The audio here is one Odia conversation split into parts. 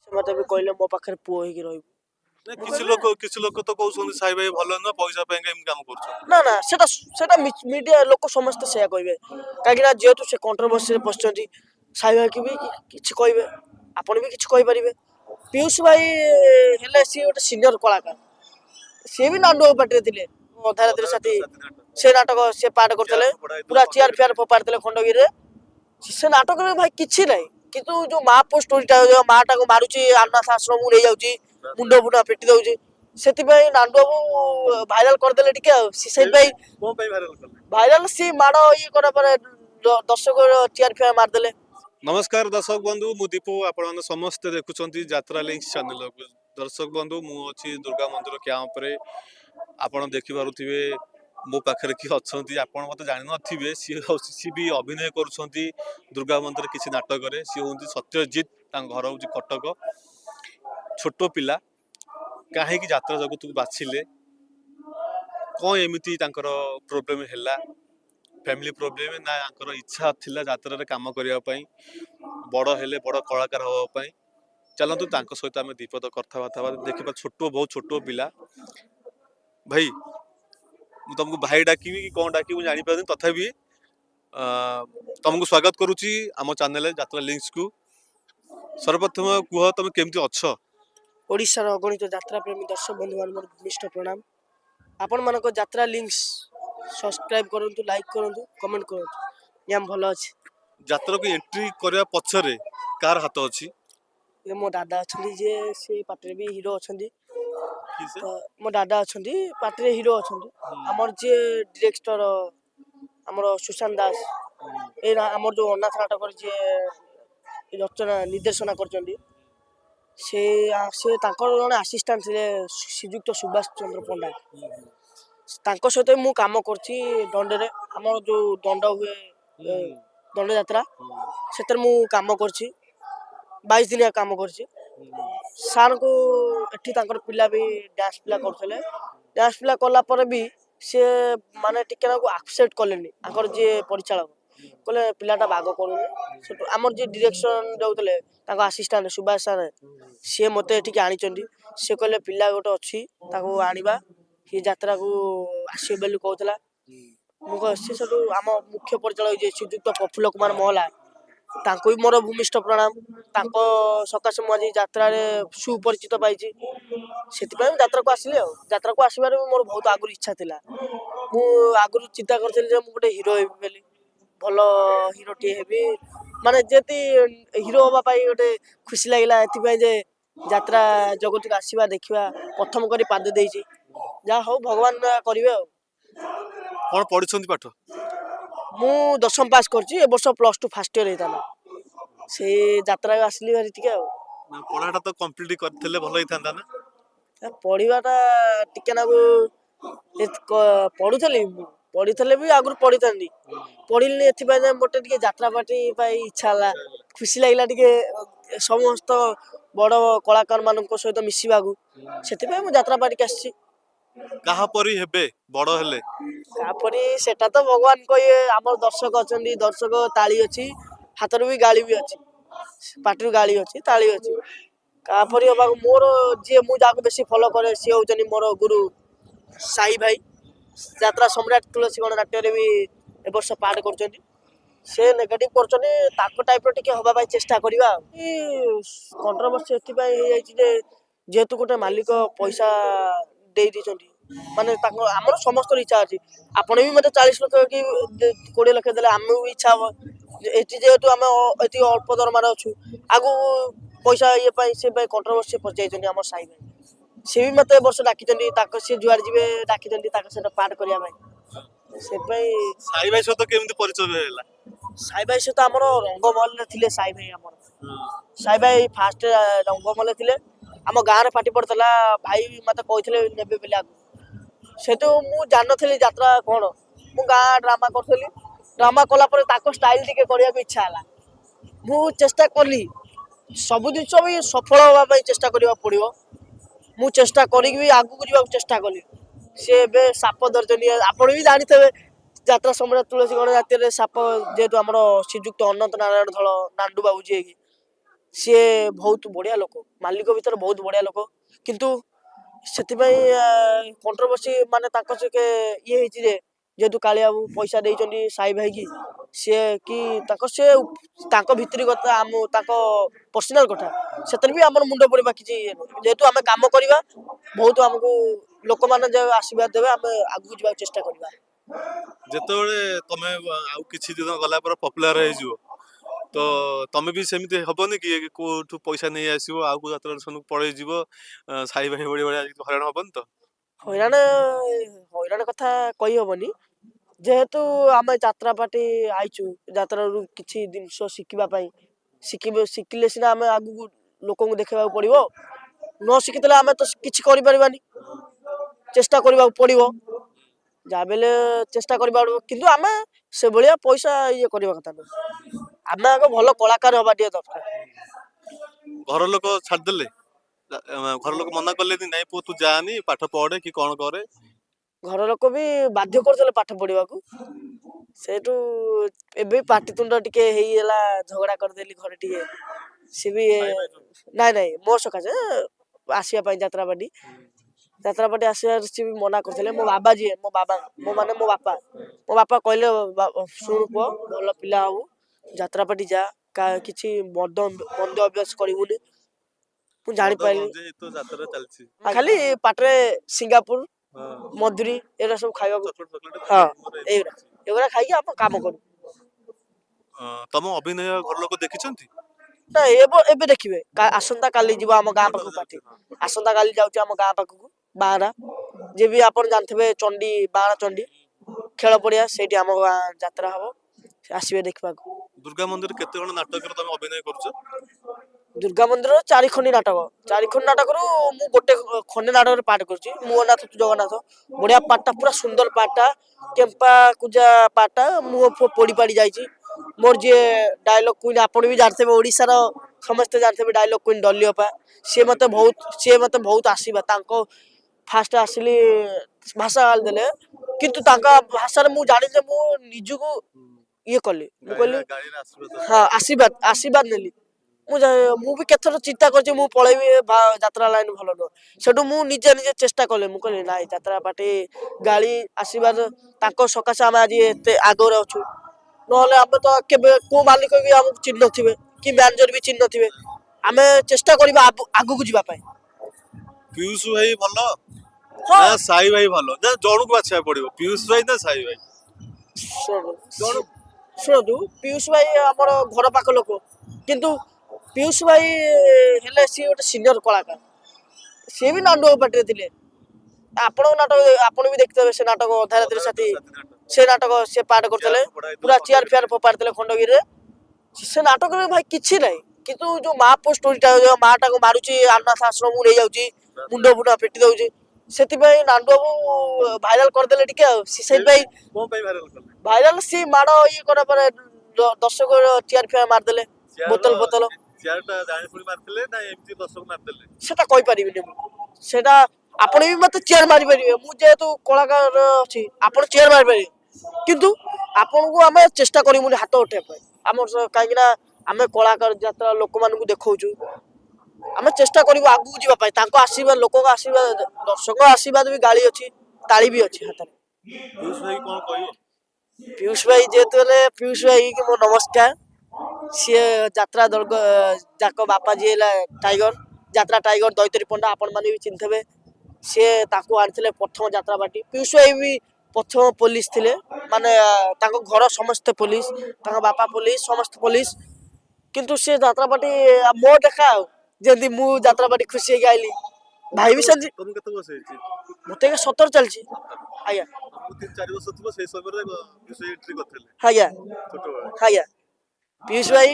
से मते भी कहले मो पाखरे पुओ होई रहइबो। କିଛି ଲୋକ ତ କହୁଛନ୍ତି ସାଇ ଭାଇ ଭଲ ନୁହଁ ପଇସା ପାଇଁ ଏମିତି କାମ କରୁଛନ୍ତି। ना ना सेटा सेटा मीडिया लोक समस्त सेया कहबे काहे ना जेहेतु से कंट्रोवर्सी रे पछचंती साई भाई के भी किछि कहबे आपण भी किछि कहि परिबे। पीयूष भाई हेले सी गोटे सीनियर कलाकार सी भी नाडो पाटे थिले अधारातिर साथी से नाटक से पाठ करथले पूरा चेयर फेयर फोपाड़थले खंडगिरी रे से नाटक रे भाई किछि नै किंतु जो माँ स्टोरीटा माँ को मारुची अनाथ आश्रम को ले जाउची मुंडो फुटा पिटी दउची सेति भाई नांडू बाबू भाइराल कर देले टिके से भाई कोन ପାଇଁ ଭାଇରାଲ କଲେ? भाइराल सी माडो ये करा पर दर्शक चेयर फेयर मार देले। नमस्कार दर्शक बंधु मु दीपू आपण समस्त देखुछंती यात्रा लिंक्स चैनल को दर्शक बंधु मु अछि दुर्गा मंदिर कैंप रे आपण देखि पारुथिबे मो पाखरे कि अछंती आपण मते जानि नथिबे सी भी अभिनय करूछंती दुर्गा मंदिर किछि नाटक रे सी होंती सत्यजित तां घर होची कटक छोटो पिला काहे कि यात्रा जगत को बाछिले कोन एमिति तांकर प्रॉब्लम हैला फैमिली प्रॉब्लम ना आंकर इच्छा थिला यात्रा रे काम करिया पई बड़ हेले बड़ कलाकार होवा पई चलंतु तांको सहित आमे दीपद करथा बाता देखिबा छोटो बहुत छोटो पिला भाई मु तुमको भाई डाकिबी कि कोन डाकिबी जानि पादन तथापि तुमको स्वागत करूची आम चैनल यात्रा लिंक्स को सर्वप्रथम कुह तुम केमती अच्छ ओडिशार अगणित यात्रा प्रेमी दर्शक बंधु मान मोर मिष्ट प्रणाम आपण मानको यात्रा लिंक्स सब्सक्राइब करंतु लाइक करंतु कमेंट करंतु याम भलो अछि। यात्रा को एंट्री करया पछरे कार हाथ अछि ये मो दादा अछंती जे से पाटरे भी हीरो अछंती किसे तो मो दादा अछंती पाटरे हीरो अछंती हमर जे डायरेक्टर हमर सुशांत दास ए हमर जो अनाथ नाटक जे रचना निर्देशना करचंती से से तांकर जने असिस्टेंट थे श्रीयुक्त सुभाष चंद्र पंडा तांको सहित मु काम करची दंडरे हमर जो दंड हुए दंड यात्रा सेतर मु काम करची 22 दिनिया काम करची सार को एठी तांकर पिला भी डांस पिला करथले डांस पिला कला पर भी से माने टिके ना को एक्सेप्ट करलेनी आकर जे परिचालक कहले पिलाटा बाग करूनी आमर जे डायरेक्शन दउतले ताको असिस्टेंट सुभाष सर से मते एठी आनी चंदी से कहले पिला गोटे अछि ताको आनिबा ही यात्रा को आसी बेलु कहतला मु से सब आम मुख्य परिचालक जे श्रीयुक्त प्रफुल्ल कुमार महला तांको भी मोर भूमिष्ठ प्रणाम तांको सकाश मु आज यात्रा रे सुपरिचित पाइछि सेति पय यात्रा को आसिले यात्रा को आसीबार मोर बहुत आगु इच्छा थिला मु आगु चिंता करथिल जे मु गोटे हीरो हेबी बेली भलो हीरो टी हेबी माने जेति हीरो होबा पाई गोटे खुशी लागिला एति पय जे यात्रा जगत को आसीबा देखिबा प्रथम करी पाद देइछि जा हो भगवान करिवे कोन पढिछंती पाठ मु 10th पास करछि ए वर्ष +2 फर्स्ट ईयर हेताला से यात्रा आसली भारी टिके पढ़ाटा तो कंप्लीट करथिले भलो हिथांदा ना पढ़ीबाटा टिके ना पढ़ुथले भी आगु पढ़िथांदी पढ़िलनी एथि पाई मोटे टिके यात्रा पार्टी पाई इच्छा हला खुशी लागिला टिके समस्त बड़ कलाकार मानक सहित मिसिबागु सेति पाई मु यात्रा पार्टी आछि कहा परी हेबे बड़ हेले कापरी सेटा तो भगवान कहिए हमर दर्शक अछंदी दर्शक ताली अछि हातर भी गाली भी अछि पाटी गाली अछि ताली अछि कापरी होबा मोर जे मु जाको बेसी फॉलो करे से होजनी मोर गुरु साई भाई यात्रा सम्राट तुलसी गण नाट्य रे भी ए वर्ष पाठ करचंदी से नेगेटिव करचनी ताको टाइप रो टिके होबा भाई चेष्टा करिवा ई कंट्रोवर्सी एथि भाई हे जाई जे जेतु गोटे मालिक पैसा देई दिचंदी माने ताको हमर समस्त इच्छा अछि आपण भी मते 40 लाख कि 20 लाख देले हम भी इच्छा हो एति जेतु हम एति अल्प दरमार अछु आगु पैसा ये पाई से भाई कंट्रोवर्सी पस जाई जंदी हमर साई भाई से भी मते वर्ष डाकी जंदी ताको से जुआर जिवे डाकी जंदी ताको से पाठ करिया भाई से भाई साई भाई सहित केमती परिचय हैला साई भाई से तो हमर रंगमहल रे थिले साई भाई हमर साई भाई फास्ट रंगमहल थिले हम गाँ रे पार्टी पड़तला भाई मते कहथिले नेबे बेला से तो मु जान थली यात्रा कोन मु गाँ ड्रामा करथली ड्रामा कला पर ताको स्टाइल टिके करिया को इच्छा हला मु चेष्टा करली सब दिन भी सफल होबा पई चेष्टा करिवा पड़ियो मु चेष्टा करी भी आगु को जीवा चेष्टा करली से बे साप दर्जनी आपण भी जानि थबे यात्रा सम्राट तुलसी गण जाति रे साप जेतु हमरो श्रीयुक्त अनंत नारायण धळ नांडू बाबू जे ସିଏ ବହୁତ ବଢିଆ ଲୋକ, ମାଲିକ ଭିତରେ ବହୁତ ବଢିଆ ଲୋକ, କିନ୍ତୁ ସେଥିପାଇଁ କଣ୍ଟ୍ରୋଭର୍ସି ମାନେ ତାଙ୍କ ସହିତ ଇଏ ହେଇଛି ଯେ ଯେହେତୁ କାଳିଆ ବାବୁ ପଇସା ଦେଇଛନ୍ତି ସାଇ ଭାଇ କି, ସିଏ କି ତାଙ୍କ ଭିତରି କଥା ଆମ ତାଙ୍କ ପର୍ସନାଲ କଥା, ସେଥିରେ ବି ଆମର ମୁଣ୍ଡ ପଡିବା କିଛି ଇଏ ନାହିଁ। ଯେହେତୁ ଆମେ କାମ କରିବା, ବହୁତ ଆମକୁ ଲୋକମାନେ ଯେ ଆଶୀର୍ବାଦ ଦେବେ, ଆମେ ଆଗକୁ ଯିବାକୁ ଚେଷ୍ଟା କରିବା। ଯେତେବେଳେ ତମେ ଆଉ କିଛି ଦିନ ଗଲା ପରେ ପପୁଲାର ହେଇଯିବ, ତ ତମେ ବି ସେମିତି ହବନି କି କୋଉଠୁ ପଇସା ନେଇ ଆସିବ ଆଉ କୋଉ ଯାତ୍ରା ସବୁ ପଳେଇ ଯିବ, ସାଇ ଭାଇ ଭଳି ଭଳିଆ ହଇରାଣ ହବନି ତ? ହଇରାଣ ହଇରାଣ କଥା କହିହବନି, ଯେହେତୁ ଆମେ ଯାତ୍ରା ପାର୍ଟି ଆଇଛୁ ଯାତ୍ରାରୁ କିଛି ଜିନିଷ ଶିଖିବା ପାଇଁ, ଶିଖିଲେ ସିନା ଆମେ ଆଗକୁ ଲୋକଙ୍କୁ ଦେଖେଇବାକୁ ପଡିବ, ନ ଶିଖିଥିଲେ ଆମେ ତ କିଛି କରିପାରିବାନି, ଚେଷ୍ଟା କରିବାକୁ ପଡିବ, ଯାହା ବେଲେ ଚେଷ୍ଟା କରିବାକୁ, କିନ୍ତୁ ଆମେ ସେଭଳିଆ ପଇସା ଇଏ କରିବା କଥା ନୁହେଁ, ଆମେ ଆଗ ଭଲ କଳାକାର ହବା ଟିକେ ଦରକାର। ଘର ଲୋକ ଛାଡିଦେଲେ, ଘର ଲୋକ ମନା କଲେନି ନାଇଁ ପୁଅ ତୁ ଯାଆନି ପାଠ ପଢେ କି କଣ କରେ? ଘର ଲୋକ ବି ବାଧ୍ୟ କରୁଥିଲେ ପାଠ ପଢିବାକୁ, ସେଇଠୁ ଏବେ ପାଟିତୁଣ୍ଡ ଟିକେ ହେଇଗଲା, ଝଗଡା କରିଦେଲି ଘରେ ଟିକେ, ସିଏ ବି ନାଇଁ ନାଇଁ ମୋ ସକାଶେ ଆସିବା ପାଇଁ ଯାତ୍ରାପାଟି ଆସିବାର ସିଏ ବି ମନା କରିଥିଲେ। ମୋ ବାବା ଯିଏ ମୋ ବାପା କହିଲେ ଶୁଣୁ ପୁଅ ଭଲ ପିଲା ହବୁ, ଯାତ୍ରାପାଟି ଯା, କିଛି ମନ୍ଦ ଅଭ୍ୟାସ କରିବୁନି। ମୁଁ ଜାଣିପାରିଲି ଖାଲି ପାଟିରେ ସିଙ୍ଗାପୁର ମଧୁରୀ ଏଗୁରା ସବୁ ଖାଇବାକୁ, ହଁ ଏଗୁରା ଖାଇକି ଆମ କାମ କରୁ। ତମ ଅଭିନୟ ଘର ଲୋକ ଦେଖିଛନ୍ତି? ନା ଏବେ ଦେଖିବେ, ଆସନ୍ତା କାଲି ଯିବ ଆମ ଗାଁ ପାଖକୁ ପାର୍ଟି, ଆସନ୍ତା କାଲି ଯାଉଛି ଆମ ଗାଁ ପାଖକୁ ବାହାରା, ଯିଏ ବି ଆପଣ ଜାଣିଥିବେ ଚଣ୍ଡୀ ବାହାରା ଚଣ୍ଡୀ ଖେଳ ପଡିଆ, ସେଇଠି ଆମ ଗାଁ ଯାତ୍ରା ହବ, ଆସିବେ ଦେଖିବାକୁ। ଦୁର୍ଗା ମନ୍ଦିର କେତେ ଜଣ ନାଟକରେ ତମେ ଅଭିନୟ କରୁଛ? ଦୁର୍ଗା ମନ୍ଦିର 4 ଖଣ୍ଡି ନାଟକ, 4 ଖଣ୍ଡି ନାଟକରୁ ମୁଁ ଗୋଟେ ଖଣ୍ଡେ ନାଟକରେ ପାଠ କରୁଛି। ମୋ ନାଥ ତୁ ଜଗନ୍ନାଥ, ବଢିଆ ପାଠଟା, ପୁରା ସୁନ୍ଦର ପାଠଟା, କେମ୍ପା କୁଜା ପାଠଟା, ମୁହଁ ପୋଡି ପାଡି ଯାଇଛି। ମୋର ଯିଏ ଡାଇଲଗ କୁଇନ, ଆପଣ ବି ଜାଣିଥିବେ, ଓଡିଶାର ସମସ୍ତେ ଜାଣିଥିବେ ଡାଇଲଗ କୁଇନ ଡଲି ଅପା, ସିଏ ମତେ ବହୁତ ଆଶୀର୍ବାଦ, ତାଙ୍କ ଫାଷ୍ଟ ଆସିଲି ଭାଷା ଗାଳି ଦେଲେ, କିନ୍ତୁ ତାଙ୍କ ଭାଷାରେ ମୁଁ ଜାଣିଲି ଯେ ମୁଁ ନିଜକୁ ଇଏ କଲି, ମୁଁ କହିଲି ହଁ ଆଶୀର୍ବାଦ ନେଲି। ମୁଁ ବି କେତେଥର ଚିନ୍ତା କରିଛି ମୁଁ ପଳେଇବି ଯାତ୍ରା ଲାଇନ, ଭଲ ନୁହଁ, ସେଠୁ ମୁଁ ନିଜେ ଚେଷ୍ଟା କଲି, ମୁଁ କହିଲି ନାଇଁ ଯାତ୍ରା ପାର୍ଟି ଗାଳି ଆଶୀର୍ବାଦ ତାଙ୍କ ସକାଶେ ଆମେ ଆଜି ଏତେ ଆଗରେ ଅଛୁ, ନହେଲେ ଆମେ ତ କେବେ କୋଉ ମାଲିକ ବି ଆମକୁ ଚିହ୍ନି ନଥିବେ କି ମ୍ୟାନେଜର ବି ଚିହ୍ନି ନଥିବେ, ଆମେ ଚେଷ୍ଟା କରିବା ଆଗକୁ ଯିବା ପାଇଁ। ପିୟୁଷ ଭାଇ ଭଲ ହଁ ନା ସାଇ ଭାଇ ଭଲ, ନା ଜଣକୁ ବାଛିବାକୁ ପଡିବ, ପିୟୁଷ ଭାଇ ନା ସାଇ ଭାଇ? ଶୁଣନ୍ତୁ ପିୟୁଷ ଭାଇ ଆମର ଘର ପାଖ ଲୋକ, କିନ୍ତୁ ପିୟୁଷ ଭାଇ ହେଲେ ସିଏ ଗୋଟେ ସିନିୟର କଳାକାର, ସିଏ ବି ନାଣ୍ଡୁ ପାର୍ଟିରେ ଥିଲେ, ଆପଣଙ୍କ ନାଟକ ଆପଣ ବି ଦେଖିଥିବେ, ସେ ନାଟକ ଅଧା ରାତିରେ ସାଥୀ, ସେ ନାଟକ ସେ ପାଠ କରୁଥିଲେ, ପୁରା ଚେୟାର ଫେୟାର ଫୋପାଡ଼ିଥିଲେ ଖଣ୍ଡଗିରିରେ, ସେ ନାଟକରେ ଭାଇ କିଛି ନାହିଁ, କିନ୍ତୁ ଯୋଉ ମା ପୁଅ ଷ୍ଟୋରିଟା, ମା ଟାକୁ ମାରୁଛି, ଅନାଥ ଆଶ୍ରମକୁ ନେଇଯାଉଛି, ମୁଣ୍ଡ ପିଟି ଦଉଛି, ସେଥିପାଇଁ ନାଣ୍ଡୁ ବାବୁ ଭାଇରାଲ କରିଦେଲେ ଟିକେ, ଆଉ ସେଥିପାଇଁ ଭାଇରାଲ ସି ମାଡ ଇଏ କରା ପରେ ଦର୍ଶକ ଚେୟାର ଫେୟାର ମାରିଦେଲେ, ବୋତଲ ସେଟା କହିପାରିବିନି ମୁଁ, ସେଟା ଆପଣ ବି ମତେ ଚେୟାର ମାରିପାରିବେ, ମୁଁ ଯେହେତୁ କଳାକାର ଅଛି ଆପଣ ଚେୟାର ମାରିପାରିବେ, କିନ୍ତୁ ଆପଣଙ୍କୁ ଆମେ ଚେଷ୍ଟା କରିବୁନି ହାତ ଉଠେଇବା ପାଇଁ, ଆମର କାହିଁକି ନା ଆମେ କଳାକାର ଯାତ୍ରା ଲୋକମାନଙ୍କୁ ଦେଖଉଛୁ, ଆମେ ଚେଷ୍ଟା କରିବୁ ଆଗକୁ ଯିବା ପାଇଁ, ତାଙ୍କ ଆଶୀର୍ବାଦ, ଲୋକଙ୍କ ଆଶୀର୍ବାଦ, ଦର୍ଶକ ଆଶୀର୍ବାଦ ବି ଗାଳି ଅଛି, ତାଳି ବି ଅଛି ହାତରେ। ପିୟୁଷ ଭାଇ ଯେହେତୁ ହେଲେ, ପିୟୁଷ ଭାଇ କି ମୋ ନମସ୍କାର, ସିଏ ଯାତ୍ରା ଯାକ ବାପା ଯିଏ ହେଲା ଟାଇଗର, ଯାତ୍ରା ଟାଇଗର ଦୈତରୀ ପଣ୍ଡା, ଆପଣ ମାନେ ବି ଚିନ୍ହିଥିବେ, ସିଏ ତାକୁ ଆଣିଥିଲେ ପ୍ରଥମ ଯାତ୍ରା ପାର୍ଟି। ପିୟୁଷ ଭାଇ ବି ପ୍ରଥମ ପୋଲିସ ଥିଲେ, ମାନେ ତାଙ୍କ ଘର ସମସ୍ତେ ପୋଲିସ, ତାଙ୍କ ବାପା ପୋଲିସ, ସମସ୍ତେ ପୋଲିସ, କିନ୍ତୁ ସେ ଯାତ୍ରା ପାର୍ଟି ମୋ ଦେଖା, ଆଉ ଯେମିତି ମୁଁ ଯାତ୍ରା ପାର୍ଟି ଖୁସି ହେଇକି ଆଇଲି, ଭାଇ ବି ସେମିତି। ମତେ 17 ଚାଲିଛି ଆଜ୍ଞା, ଆଜ୍ଞା ଆଜ୍ଞା। ପିୟୁଷ ଭାଇ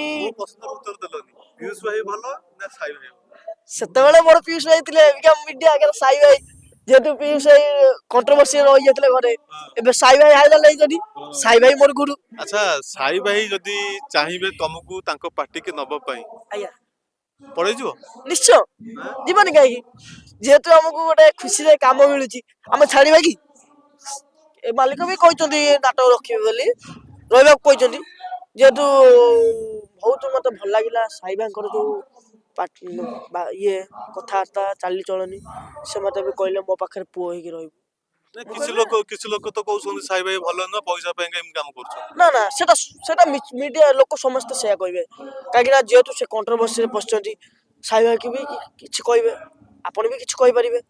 ସେତେବେଳେ ମୋର ପିୟୁଷ ଭାଇ ଥିଲେ, ଏବିକା ମିଡିଆ ଆଗରେ ସାଇ ଭାଇ, ଯେହେତୁ ପିୟୁଷ ଭାଇ କଣ୍ଟ୍ରୋଭର୍ସି ରହିଯାଇଥିଲେ ଘରେ, ଏବେ ସାଇ ଭାଇ ହାଇଲାଇଟ୍ ହେଇଛନ୍ତି, ସାଇ ଭାଇ ମୋର ଗୁରୁ। ଆଚ୍ଛା, ସାଇ ଭାଇ ଯଦି ଚାହିଁବେ ତମକୁ ତାଙ୍କ ପାର୍ଟିକି ନବା ପାଇଁ, ଆଜ୍ଞା ପଳେଇଯିବ? ନିଶ୍ଚୟ ଯିବନି କାହିଁକି, ଯେହେତୁ ଆମକୁ ଗୋଟେ ଖୁସିରେ କାମ ମିଳୁଛି, ଆମେ ଛାଡିବା କି? ଏ ମାଲିକ ବି କହିଛନ୍ତି ନାଟକ ରଖିବେ ବୋଲି, ରହିବାକୁ କହିଛନ୍ତି, ଯେହେତୁ ବହୁତ ମତେ ଭଲ ଲାଗିଲା ସାଇ ଭାଇଙ୍କର ଯୋଉ ଇଏ କଥାବାର୍ତ୍ତା ଚାଲିଚଳନି। ସେ ମତେ ବି କହିଲେ ମୋ ପାଖରେ ପୁଅ ହେଇକି ରହିବୁ। ନା ମୁଁ କିଛି କହିଲି, ଲୋକ ତ କହୁଛନ୍ତି ସାଇ ଭାଇ ଭଲ ନୁହଁ, ପଇସା ପାଇଁ ଏମିତି କାମ କରୁଛନ୍ତି। ନା ନା ସେଟା ସେଟା ମିଡିଆ ଲୋକ ସମସ୍ତେ ସେଇଆ କହିବେ, କାହିଁକି ନା ଯେହେତୁ ସେ କଣ୍ଟ୍ରୋଭର୍ସିରେ ପଶିଛନ୍ତି ସାଇ ଭାଇକି ବି କିଛି କହିବେ, ଆପଣ ବି କିଛି କହିପାରିବେ।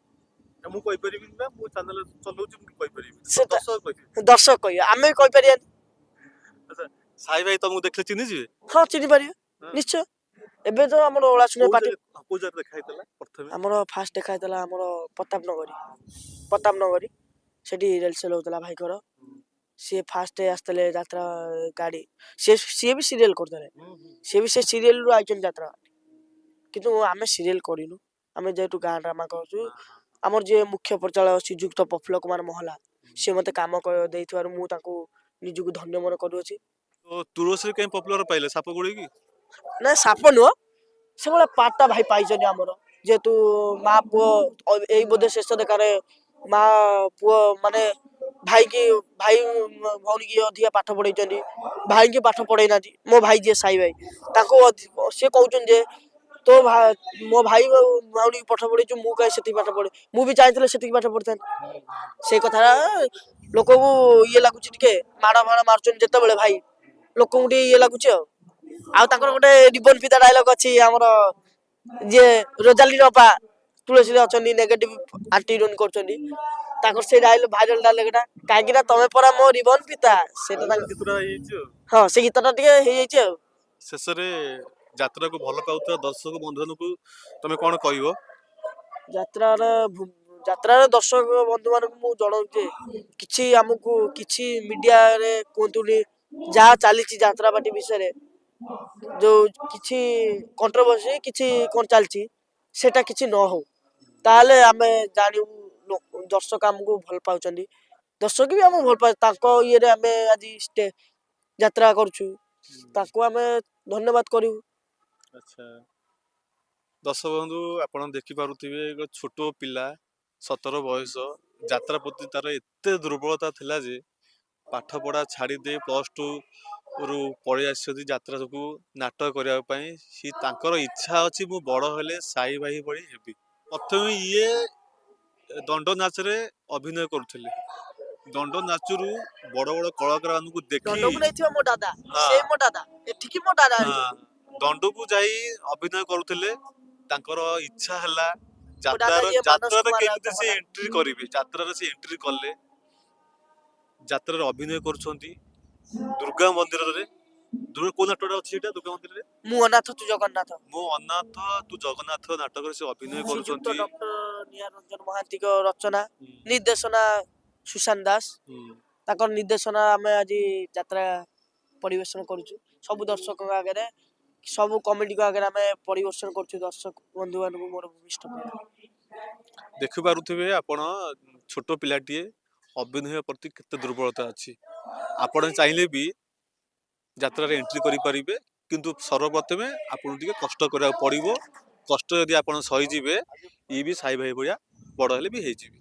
ନା ମୁଁ କହିପାରିବିନି ବା, ମୁଁ ଚ୍ୟାନେଲ ଚଲଉଛି, ମୁଁ କହିପାରିବିନି, ସେଟା ଦର୍ଶକ କହିବେ। ଦର୍ଶକ କହିବେ, ଆମେ ବି କହିପାରିବାନି। ଆଚ୍ଛା, ସାଇ ଭାଇ ତମକୁ ଦେଖିଲେ ଚିହ୍ନିଯିବେ? ହଁ ଚିହ୍ନି ପାରିବେ, ହଁ। ନିଶ୍ଚୟ। ଏବେ ତ ଆମର ଓଳାଶୁଣୀ ପାର୍ଟି କୋଉ ଜାଗାରେ ଦେଖା ହେଇଥିଲା ପ୍ରଥମେ? ଆମର ଫାଷ୍ଟ ଦେଖା ହେଇଥିଲା ଆମର ପ୍ରତାପ ନଗରୀ ସେଠି ରିହର୍ସାଲ ହଉଥିଲା ଭାଇଙ୍କର। ସିଏ ଫାଷ୍ଟ ଆସିଥିଲେ ଯାତ୍ରା ଗାଡ଼ି, ସିଏ ବି ସିରିଏଲ କରୁଥିଲେ, ସିଏ ବି ସେ ସିରିଏଲରୁ ଆଇଛନ୍ତି ଯାତ୍ରା। କିନ୍ତୁ ଆମେ ସିରିଏଲ କରିନୁ, ଆମେ ଯେହେତୁ ଗାଁ ଡ୍ରାମା କରୁଛୁ। ଆମର ଯିଏ ମୁଖ୍ୟ ପରିଚାଳକ ଶ୍ରୀଯୁକ୍ତ ପ୍ରଫୁଲ୍ଲ କୁମାର ମହଲା, ସିଏ ମତେ କାମ ଦେଇଥିବାରୁ ମୁଁ ତାଙ୍କୁ ନିଜକୁ ଧନ୍ୟ ମନେ କରୁଅଛି। ତ ତୁଳସୀରେ କାଇଁ ପପୁଲାର ପାଇଲେ, ସାପ ଗୋଡେଇକି? ନାଇଁ ସାପ ନୁହଁ, ସେଭଳିଆ ପାର୍ଟଟା ଭାଇ ପାଇଛନ୍ତି ଆମର। ଯେହେତୁ ମା ପୁଅ ଏଇ ବୋଧେ ଶେଷ ଦେଖାରେ ମା ପୁଅ ମାନେ ଭାଇ ଭଉଣୀ କି ଅଧିକା ପାଠ ପଢେଇଛନ୍ତି, ଭାଇକି ପାଠ ପଢେଇ ନାହାନ୍ତି। ମୋ ଭାଇ ଯିଏ ସାଇ ଭାଇ, ତାଙ୍କୁ ସିଏ କହୁଛନ୍ତି ଯେ ମୋ ଭାଇ ଭଉଣୀ ପାଠ ପଢେଇଛୁ, ମୁଁ କାହିଁ ସେତିକି ପାଠ ପଢେ, ମୁଁ ବି ଚାହିଁଥିଲେ ସେତିକି ପାଠ ପଢିଥାନ୍ତି। ସେଇ କଥା ଲୋକଙ୍କୁ ଇଏ ଲାଗୁଛି, ଟିକେ ମାଡ଼ ମାରୁଛନ୍ତି ଯେତେବେଳେ ଭାଇ, ଲୋକଙ୍କୁ ଟିକେ ଇଏ ଲାଗୁଛି ଆଉ। ଆଉ ତାଙ୍କର ଗୋଟେ ରିବନ ଫିତା ଡାଇଲଗ ଅଛି, ଆମର ଯିଏ ରୋଜାଲିର ଅପା ତୁଳସୀରେ ଅଛନ୍ତି, ନେଗେଟିଭ ଆଣ୍ଟି ରୋନ କରୁଛନ୍ତି, ତାଙ୍କର ସେଇ ଭାଇରାଲ ଡାଇଲଗଟା, କାହିଁକି ନା ତମେ ପରା ମୋ ରିବନ ଫିତା, ସେଇଟା ତାଙ୍କ ଗୀତଟା ହେଇଯାଇଛି ଆଉ। ହଁ ସେ ଗୀତଟା ଟିକେ ହେଇଯାଇଛି ଆଉ। ଶେଷରେ ଯାତ୍ରାକୁ ଭଲ ପାଉଥିବା ଦର୍ଶକ ବନ୍ଧୁମାନଙ୍କୁ ତମେ କଣ କହିବ? ଯାତ୍ରାର ଯାତ୍ରାର ଦର୍ଶକ ବନ୍ଧୁ ମାନଙ୍କୁ ମୁଁ ଜଣାଉଛି କିଛି ଆମକୁ କିଛି ମିଡିଆରେ କୁହନ୍ତୁନି, ଯାହା ଚାଲିଛି ଯାତ୍ରା ପାର୍ଟି ବିଷୟରେ ଯୋଉ କିଛି କଣ୍ଟ୍ରୋଭର୍ସି କିଛି କଣ ଚାଲିଛି, ସେଟା କିଛି ନ ହଉ, ତାହେଲେ ଆମେ ଜାଣିବୁ ଦର୍ଶକ ଆମକୁ ଭଲ ପାଉଛନ୍ତି। ଦର୍ଶକ ବି ଆମକୁ ଭଲ ପାଉ, ତାଙ୍କ ଇଏରେ ଆମେ ଆଜି ଯାତ୍ରା କରୁଛୁ, ତାଙ୍କୁ ଆମେ ଧନ୍ୟବାଦ କରିବୁ। ଆଚ୍ଛା, ଦର୍ଶକ ବନ୍ଧୁ ଆପଣ ଦେଖିପାରୁଥିବେ, ଏକ ଛୋଟ ପିଲା 17 ବୟସ, ଯାତ୍ରା ପ୍ରତି ତାର ଏତେ ଦୁର୍ବଳତା ଥିଲା ଯେ ପାଠ ପଢା ଛାଡ଼ି ଦେଇ +2 ରୁ ପଳେଇ ଆସିଛନ୍ତି ଯାତ୍ରାକୁ ନାଟକ କରିବା ପାଇଁ। ତାଙ୍କର ଇଚ୍ଛା ଅଛି ମୁଁ ବଡ଼ ହେଲେ ସାଇ ଭାଇ ଭଳି ହେବି। ପ୍ରଥମେ ଇଏ ଦଣ୍ଡ ନାଚରେ ଅଭିନୟ କରୁଥିଲେ, ଦଣ୍ଡ ନାଚରୁ ବଡ଼ ବଡ଼ କଳାକାରମାନଙ୍କୁ ଦେଖି ଦଣ୍ଡକୁ ନେଇଥିବା ମୋ ଦାଦା, ହଁ ସେ ମୋ ଦାଦା, ଏଠିକି ମୋ ଦାଦା ହଁ ଦଣ୍ଡକୁ ଯାଇ ଅଭିନୟ କରୁଥିଲେ। ତାଙ୍କର ଇଚ୍ଛା ହେଲା ମୋ ଦାଦା ଯିଏ ମାନସ ଯାତ୍ରାରେ କୁମାର ରାଉତ କେମିତି ତାଙ୍କ ସେ ନାଁ। ଏଣ୍ଟ୍ରି କରିବେ, ଯାତ୍ରାରେ ସେ ଏଣ୍ଟ୍ରି କଲେ, ଯାତ୍ରାରେ ଅଭିନୟ କରୁଛନ୍ତି ଦୁର୍ଗା ମନ୍ଦିରରେ। କୋଉ ନାଟକଟା ଅଛି ସେଇଟା ଦୁର୍ଗା ମନ୍ଦିରରେ? ମୁଁ ଅନାଥ ତୁ ଜଗନ୍ନାଥ। ମୁଁ ଅନାଥ ତୁ ଜଗନ୍ନାଥ ନାଟକରେ ସେ ଅଭିନୟ ଶ୍ରୀଯୁକ୍ତ କରୁଛନ୍ତି। ଡକ୍ଟର ନିହାର ରଞ୍ଜନ ମହାନ୍ତିଙ୍କ ରଚନା, ହୁଁ, ନିର୍ଦ୍ଦେଶନା ସୁଶାନ୍ତ ଦାସ, ହୁଁ। ତାଙ୍କର ନିର୍ଦ୍ଦେଶନା ଆମେ ଆଜି ଯାତ୍ରା ପରିବେଷଣ କରୁଛୁ ସବୁ ଦର୍ଶକଙ୍କ ଆଗରେ, ସବୁ କମିଟିଙ୍କ ଆଗରେ ଆମେ ପରିବେଷଣ କରୁଛୁ। ଦର୍ଶକ ବନ୍ଧୁ ମାନଙ୍କୁ ମୋର ଭୂମିଷ୍ଠ ପ୍ରଣାମ। ଦେଖିପାରୁଥିବେ ଆପଣ, ଛୋଟ ପିଲାଟିଏ, ଅଭିନୟ ପ୍ରତି କେତେ ଦୁର୍ବଳତା ଅଛି। ଆପଣ ଚାହିଁଲେ ବି ଯାତ୍ରାରେ ଏଣ୍ଟ୍ରି କରିପାରିବେ, କିନ୍ତୁ ସର୍ବପ୍ରଥମେ ଆପଣଙ୍କୁ ଟିକେ କଷ୍ଟ କରିବାକୁ ପଡ଼ିବ। କଷ୍ଟ ଯଦି ଆପଣ ସହିଯିବେ, ଇଏ ବି ସାଇ ଭାଇ ଭଳିଆ ବଡ଼ ହେଲେ ବି ହେଇଯିବେ।